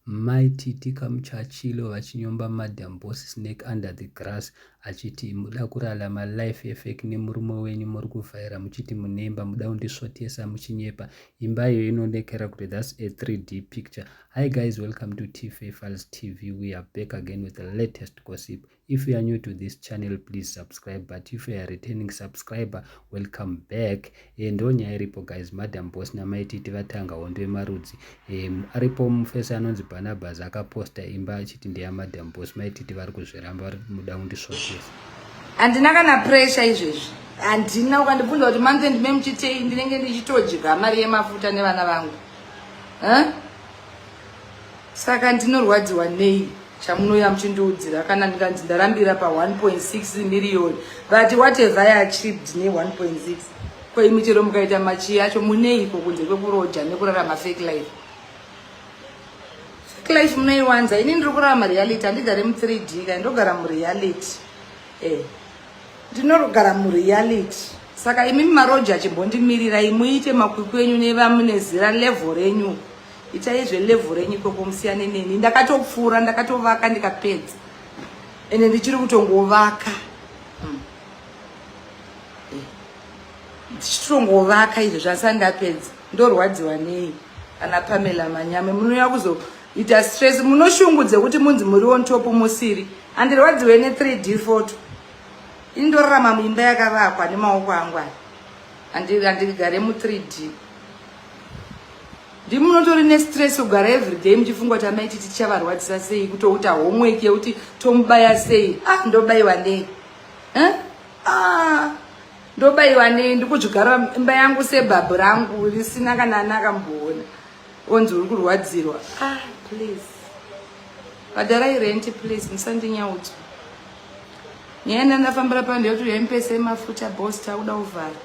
Maititi Kamuchachilo vachinyomba Madam Boss Snake Under the Grass achiti muda kurarama life effect nemurume wenyu muri kuvhaira muchiti munemba muda kundisvotesa muchinyepa. Imba iyo inonekera kuti that's a 3D picture. Hi guys, welcome to Tife Files TV. We are back again with the latest gossip. If you are new to this channel, please subscribe, but if you are a returning subscriber, welcome back. Ndo nyaya iripo guys, Madam Boss namaititi vatanga hondo yemarudzi. Aripo mufesa anonzi Barnabas akaposta imba achiti ndeya Madam Boss, maititi vari kuzviramba vari muda kundisvotesa. Handina kana pressure izvezvi. Handina ukandibvunza kuti manze ndime muchitei ndinenge ndichitodya mari yemafuta nevana vangu. Saka ndinorwadziwa nei chamunoya muchindiudzira kana ndikanzi ndarambira pa 1.6 million. But whatever I achieved ne 1.6. Kwa imichero mukaita machi yacho muneiko kunze kwekuroja nekurarama fake life. Fake life munoiwanza. Ini ndiri kurarama reality, handigare mu 3D kana ndogara mu reality. Ndinogara mu reality. Saka imi maroja chimbondimirira imuite makwikwi enyu nevamunezira level renyu. Itaizve level renyu koko musiyane neni. Ndakatopfura, ndakatovaka ndikapedza. Ene ndichiri kutongovaka. Ndichitongovaka izvo zvasanda ndapedza. Ndorwadziwa nei kana Pamela Manyame munoya kuzoita stress munoshungudze kuti munzi muri on top musiri. Andirwadziwe ne 3D photo. Indorarama muimba yakavakwa nemaoko angu. Andigare mu 3D. Ndimunotori ne stress ugara everyday muchifungwa kuti amaiti tichavarwadzisa sei kutouta homework yekuti tomubaya sei. Ndobayiwa nei. Ndobayiwa nei ndikuzvigara imba yangu sebhabhu rangu risina kana nakamboona. Onzi uri kurwadzirwa. Please. Bhadharai rent please musandinyaudza. Nyaya ndafambira pandekuti yaipesa mafuta boss tauda uvhara.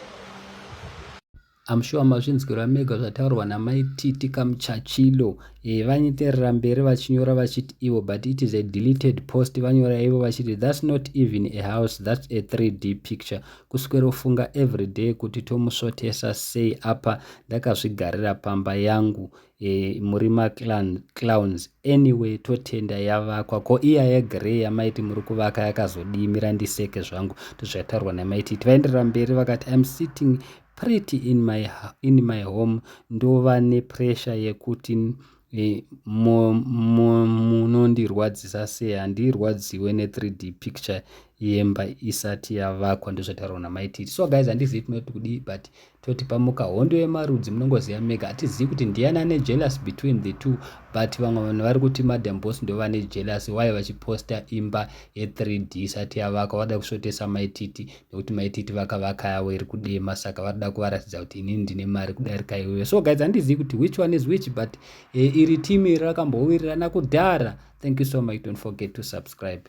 I'm sure mazvinzwira mega zvataurwa namaititi Kamuchachilo. Vanyiterera mberi vachinyora vachiti ivo, but it is a deleted post. Vanyora ivo vachiti that's not even a house, that's a 3D picture. Kuswera ufunga everyday kuti tomusvotesa sei apa ndakazvigarira pamba yangu. Muri clowns anyway totenda yavakwa ko iya yegrey yamaiti muri kuvaka yakazodimira ndiseke zvangu. Ndozvataurwa namaititi. Vaenderera mberi vakati I'm sitting pretty in my home. Ndova nepressure yekuti munondirwadzisa sei. Handirwadziwe ne 3D picture yemba isati yavakwa. Ndozvataurwa namaititi. So guys, handizivi tinoti kudii, but toti pamuka hondo yemarudzi munongoziva mega. Hatizivi kuti ndiani ane jealous between the two, but vamwe vanhu vari kuti Madam Boss ndo vane jealous. Why vachiposta imba ye3D isati yavakwa vada kusvotesa maititi nekuti maititi vakavaka yavo iri kudema, saka varida kuvaratidza kuti inini ndine mari kudarika iwewe. So guys, handizivi kuti which one is which, but iri team rakambowirirana kudhara. Thank you so much. Don't forget to subscribe.